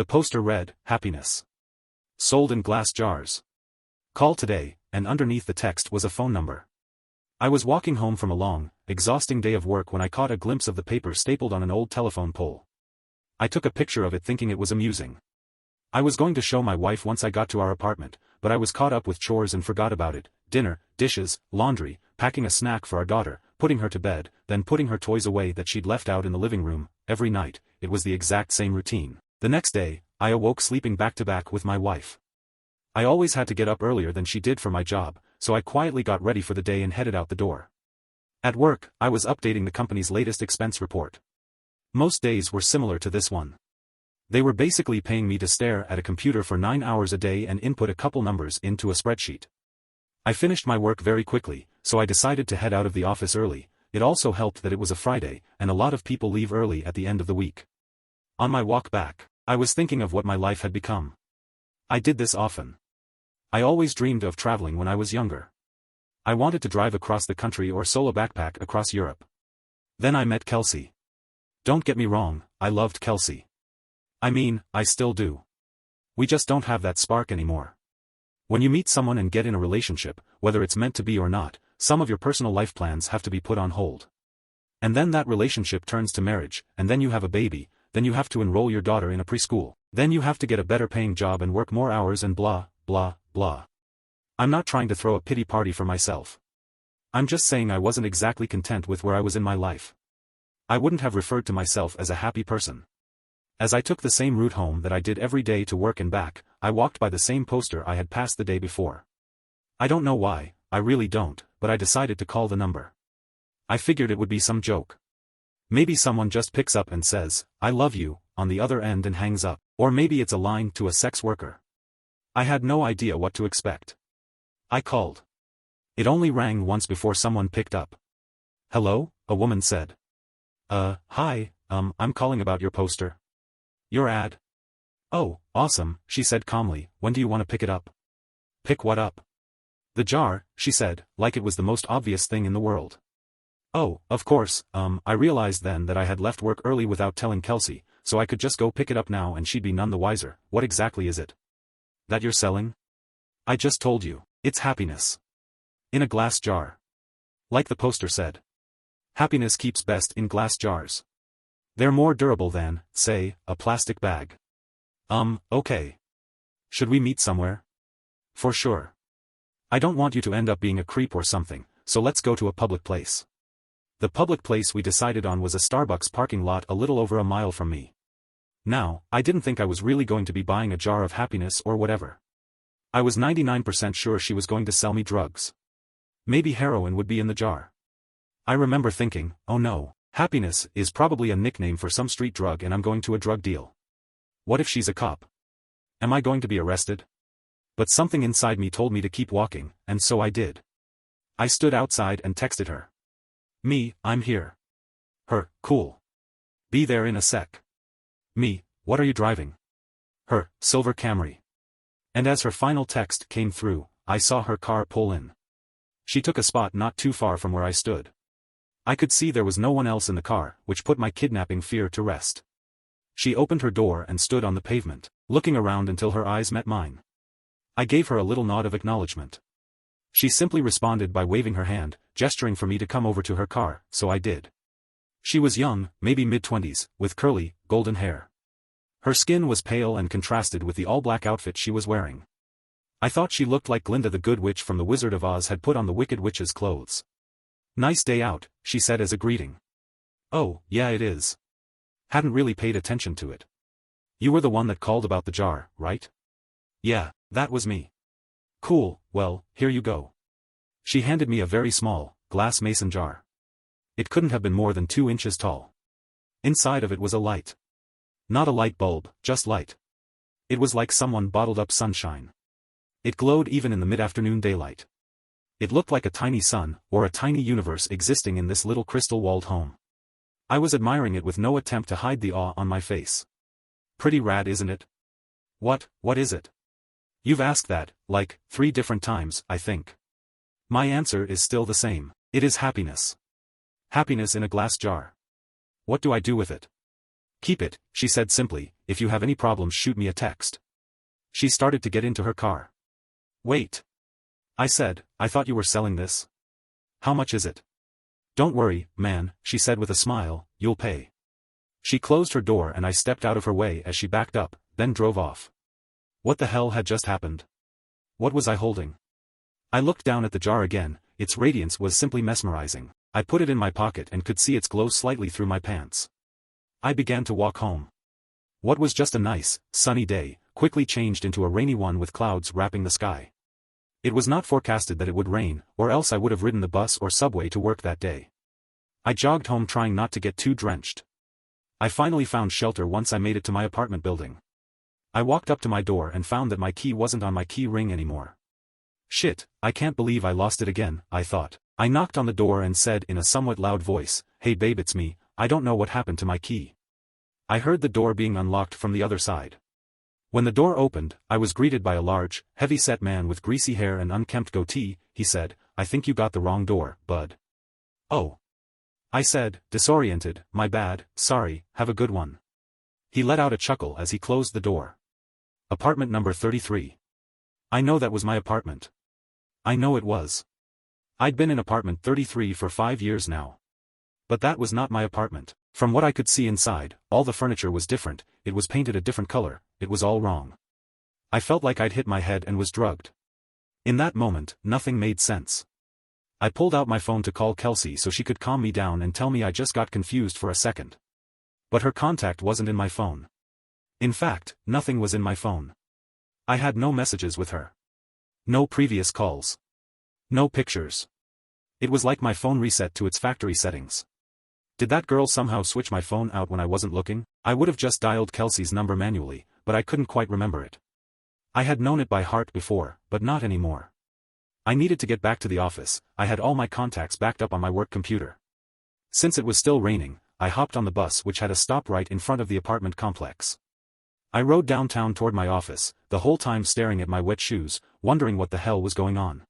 The poster read, "Happiness. Sold in glass jars. Call today," and underneath the text was a phone number. I was walking home from a long, exhausting day of work when I caught a glimpse of the paper stapled on an old telephone pole. I took a picture of it thinking it was amusing. I was going to show my wife once I got to our apartment, but I was caught up with chores and forgot about it: dinner, dishes, laundry, packing a snack for our daughter, putting her to bed, then putting her toys away that she'd left out in the living room. Every night, it was the exact same routine. The next day, I awoke sleeping back-to-back with my wife. I always had to get up earlier than she did for my job, so I quietly got ready for the day and headed out the door. At work, I was updating the company's latest expense report. Most days were similar to this one. They were basically paying me to stare at a computer for 9 hours a day and input a couple numbers into a spreadsheet. I finished my work very quickly, so I decided to head out of the office early. It also helped that it was a Friday, and a lot of people leave early at the end of the week. On my walk back, I was thinking of what my life had become. I did this often. I always dreamed of traveling when I was younger. I wanted to drive across the country or solo backpack across Europe. Then I met Kelsey. Don't get me wrong, I loved Kelsey. I mean, I still do. We just don't have that spark anymore. When you meet someone and get in a relationship, whether it's meant to be or not, some of your personal life plans have to be put on hold. And then that relationship turns to marriage, and then you have a baby, then you have to enroll your daughter in a preschool, then you have to get a better paying job and work more hours and blah, blah, blah. I'm not trying to throw a pity party for myself. I'm just saying I wasn't exactly content with where I was in my life. I wouldn't have referred to myself as a happy person. As I took the same route home that I did every day to work and back, I walked by the same poster I had passed the day before. I don't know why, I really don't, but I decided to call the number. I figured it would be some joke. Maybe someone just picks up and says, "I love you," on the other end and hangs up, or maybe it's a line to a sex worker. I had no idea what to expect. I called. It only rang once before someone picked up. "Hello," a woman said. Hi, I'm calling about your poster. Your ad." "Oh, awesome," she said calmly, "when do you want to pick it up?" "Pick what up?" "The jar," she said, like it was the most obvious thing in the world. Oh, of course, I realized then that I had left work early without telling Kelsey, so I could just go pick it up now and she'd be none the wiser. "What exactly is it that you're selling?" "I just told you, it's happiness. In a glass jar. Like the poster said. Happiness keeps best in glass jars. They're more durable than, say, a plastic bag." Okay. Should we meet somewhere?" "For sure. I don't want you to end up being a creep or something, so let's go to a public place." The public place we decided on was a Starbucks parking lot a little over a mile from me. Now, I didn't think I was really going to be buying a jar of happiness or whatever. I was 99% sure she was going to sell me drugs. Maybe heroin would be in the jar. I remember thinking, oh no, happiness is probably a nickname for some street drug and I'm going to a drug deal. What if she's a cop? Am I going to be arrested? But something inside me told me to keep walking, and so I did. I stood outside and texted her. Me, I'm here. Her, cool. Be there in a sec. Me, what are you driving? Her, silver Camry. And as her final text came through, I saw her car pull in. She took a spot not too far from where I stood. I could see there was no one else in the car, which put my kidnapping fear to rest. She opened her door and stood on the pavement, looking around until her eyes met mine. I gave her a little nod of acknowledgement. She simply responded by waving her hand, gesturing for me to come over to her car, so I did. She was young, maybe mid-20s, with curly, golden hair. Her skin was pale and contrasted with the all-black outfit she was wearing. I thought she looked like Glinda the Good Witch from The Wizard of Oz had put on the Wicked Witch's clothes. "Nice day out," she said as a greeting. "Oh, yeah it is. Hadn't really paid attention to it. You were the one that called about the jar, right?" "Yeah, that was me." "Cool, well, here you go." She handed me a very small, glass mason jar. It couldn't have been more than 2 inches tall. Inside of it was a light. Not a light bulb, just light. It was like someone bottled up sunshine. It glowed even in the mid-afternoon daylight. It looked like a tiny sun, or a tiny universe existing in this little crystal-walled home. I was admiring it with no attempt to hide the awe on my face. Pretty rad, isn't it? What is it? You've asked that, like, 3 different times, I think. My answer is still the same. It is happiness. Happiness in a glass jar. What do I do with it? Keep it, she said simply, if you have any problems shoot me a text. She started to get into her car. Wait. I said, I thought you were selling this. How much is it? Don't worry, man, she said with a smile, you'll pay. She closed her door and I stepped out of her way as she backed up, then drove off. What the hell had just happened? What was I holding? I looked down at the jar again, its radiance was simply mesmerizing. I put it in my pocket and could see its glow slightly through my pants. I began to walk home. What was just a nice, sunny day, quickly changed into a rainy one with clouds wrapping the sky. It was not forecasted that it would rain, or else I would have ridden the bus or subway to work that day. I jogged home trying not to get too drenched. I finally found shelter once I made it to my apartment building. I walked up to my door and found that my key wasn't on my key ring anymore. Shit, I can't believe I lost it again, I thought. I knocked on the door and said in a somewhat loud voice, hey babe, it's me, I don't know what happened to my key. I heard the door being unlocked from the other side. When the door opened, I was greeted by a large, heavy-set man with greasy hair and unkempt goatee. He said, I think you got the wrong door, bud. Oh. I said, disoriented, my bad, sorry, have a good one. He let out a chuckle as he closed the door. Apartment number 33. I know that was my apartment. I know it was. I'd been in apartment 33 for 5 years now. But that was not my apartment. From what I could see inside, all the furniture was different, it was painted a different color, it was all wrong. I felt like I'd hit my head and was drugged. In that moment, nothing made sense. I pulled out my phone to call Kelsey so she could calm me down and tell me I just got confused for a second. But her contact wasn't in my phone. In fact, nothing was in my phone. I had no messages with her. No previous calls. No pictures. It was like my phone reset to its factory settings. Did that girl somehow switch my phone out when I wasn't looking? I would have just dialed Kelsey's number manually, but I couldn't quite remember it. I had known it by heart before, but not anymore. I needed to get back to the office. I had all my contacts backed up on my work computer. Since it was still raining, I hopped on the bus which had a stop right in front of the apartment complex. I rode downtown toward my office, the whole time staring at my wet shoes, wondering what the hell was going on.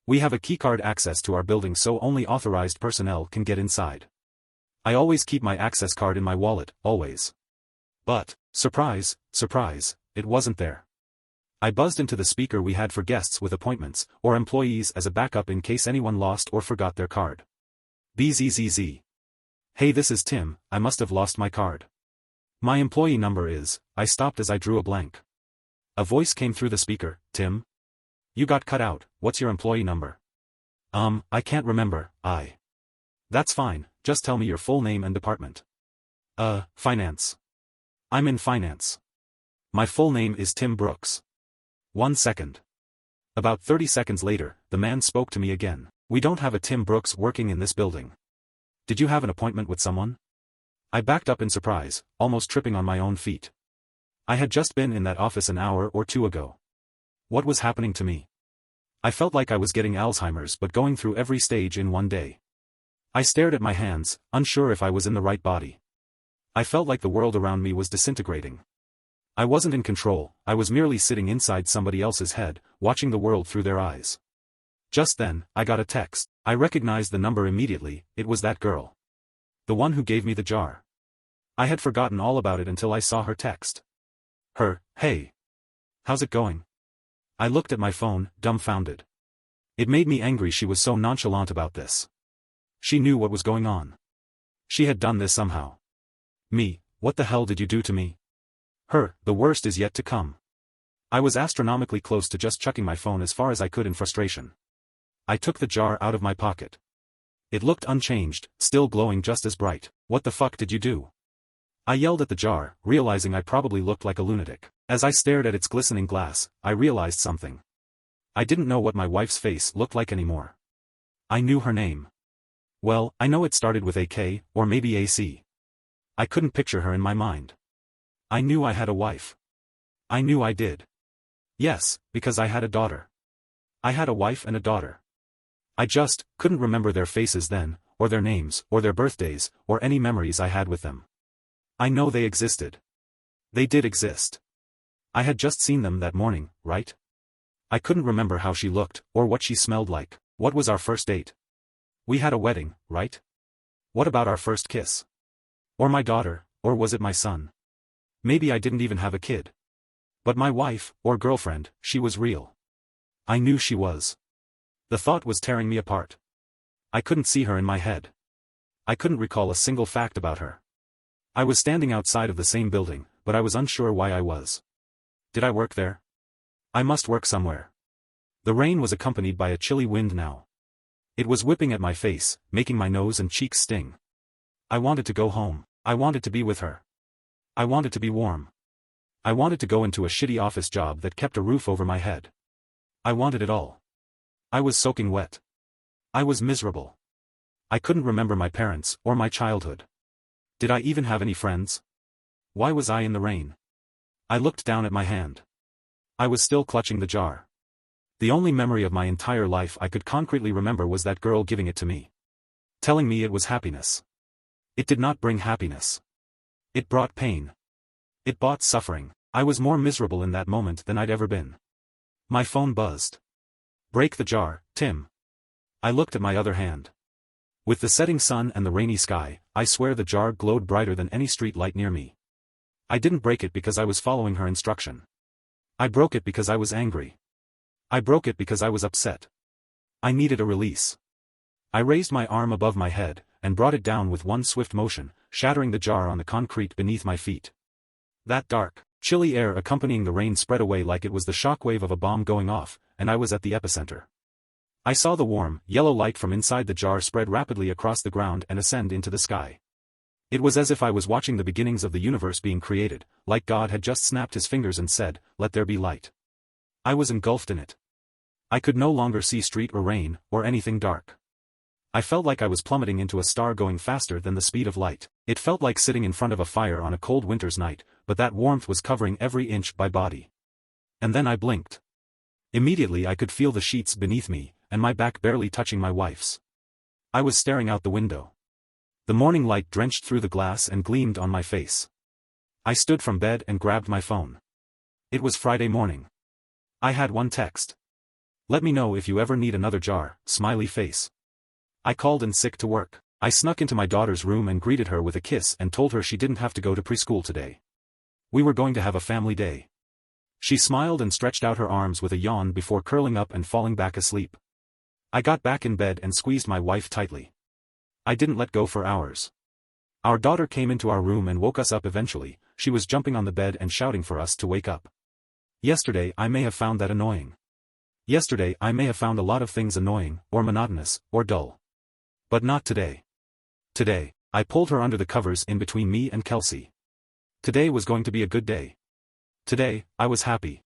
We have a keycard access to our building so only authorized personnel can get inside. I always keep my access card in my wallet, always. But, surprise, surprise, it wasn't there. I buzzed into the speaker we had for guests with appointments, or employees as a backup in case anyone lost or forgot their card. BZZZ. Hey, this is Tim, I must have lost my card. My employee number is, I stopped as I drew a blank. A voice came through the speaker, Tim? You got cut out, what's your employee number? I can't remember, That's fine, just tell me your full name and department. Finance. I'm in finance. My full name is Tim Brooks. 1 second. About 30 seconds later, the man spoke to me again. We don't have a Tim Brooks working in this building. Did you have an appointment with someone? I backed up in surprise, almost tripping on my own feet. I had just been in that office an hour or two ago. What was happening to me? I felt like I was getting Alzheimer's but going through every stage in one day. I stared at my hands, unsure if I was in the right body. I felt like the world around me was disintegrating. I wasn't in control, I was merely sitting inside somebody else's head, watching the world through their eyes. Just then, I got a text. I recognized the number immediately, it was that girl. The one who gave me the jar. I had forgotten all about it until I saw her text. Hey. How's it going? I looked at my phone, dumbfounded. It made me angry she was so nonchalant about this. She knew what was going on. She had done this somehow. Me, what the hell did you do to me? The worst is yet to come. I was astronomically close to just chucking my phone as far as I could in frustration. I took the jar out of my pocket. It looked unchanged, still glowing just as bright. What the fuck did you do? I yelled at the jar, realizing I probably looked like a lunatic. As I stared at its glistening glass, I realized something. I didn't know what my wife's face looked like anymore. I knew her name. Well, I know it started with a K, or maybe a C. I couldn't picture her in my mind. I knew I had a wife. I knew I did. Yes, because I had a daughter. I had a wife and a daughter. I just couldn't remember their faces then, or their names, or their birthdays, or any memories I had with them. I know they existed. They did exist. I had just seen them that morning, right? I couldn't remember how she looked, or what she smelled like. What was our first date? We had a wedding, right? What about our first kiss? Or my daughter, or was it my son? Maybe I didn't even have a kid. But my wife, or girlfriend, she was real. I knew she was. The thought was tearing me apart. I couldn't see her in my head. I couldn't recall a single fact about her. I was standing outside of the same building, but I was unsure why I was. Did I work there? I must work somewhere. The rain was accompanied by a chilly wind now. It was whipping at my face, making my nose and cheeks sting. I wanted to go home. I wanted to be with her. I wanted to be warm. I wanted to go into a shitty office job that kept a roof over my head. I wanted it all. I was soaking wet. I was miserable. I couldn't remember my parents, or my childhood. Did I even have any friends? Why was I in the rain? I looked down at my hand. I was still clutching the jar. The only memory of my entire life I could concretely remember was that girl giving it to me. Telling me it was happiness. It did not bring happiness. It brought pain. It brought suffering. I was more miserable in that moment than I'd ever been. My phone buzzed. Break the jar, Tim. I looked at my other hand. With the setting sun and the rainy sky, I swear the jar glowed brighter than any street light near me. I didn't break it because I was following her instruction. I broke it because I was angry. I broke it because I was upset. I needed a release. I raised my arm above my head, and brought it down with one swift motion, shattering the jar on the concrete beneath my feet. That dark, chilly air accompanying the rain spread away like it was the shockwave of a bomb going off, and I was at the epicenter. I saw the warm, yellow light from inside the jar spread rapidly across the ground and ascend into the sky. It was as if I was watching the beginnings of the universe being created, like God had just snapped his fingers and said, "Let there be light." I was engulfed in it. I could no longer see street or rain, or anything dark. I felt like I was plummeting into a star going faster than the speed of light. It felt like sitting in front of a fire on a cold winter's night, but that warmth was covering every inch of my body. And then I blinked. Immediately I could feel the sheets beneath me, and my back barely touching my wife's. I was staring out the window. The morning light drenched through the glass and gleamed on my face. I stood from bed and grabbed my phone. It was Friday morning. I had one text. "Let me know if you ever need another jar, smiley face." I called in sick to work. I snuck into my daughter's room and greeted her with a kiss and told her she didn't have to go to preschool today. We were going to have a family day. She smiled and stretched out her arms with a yawn before curling up and falling back asleep. I got back in bed and squeezed my wife tightly. I didn't let go for hours. Our daughter came into our room and woke us up eventually. She was jumping on the bed and shouting for us to wake up. Yesterday I may have found that annoying. Yesterday I may have found a lot of things annoying, or monotonous, or dull. But not today. Today, I pulled her under the covers in between me and Kelsey. Today was going to be a good day. Today, I was happy.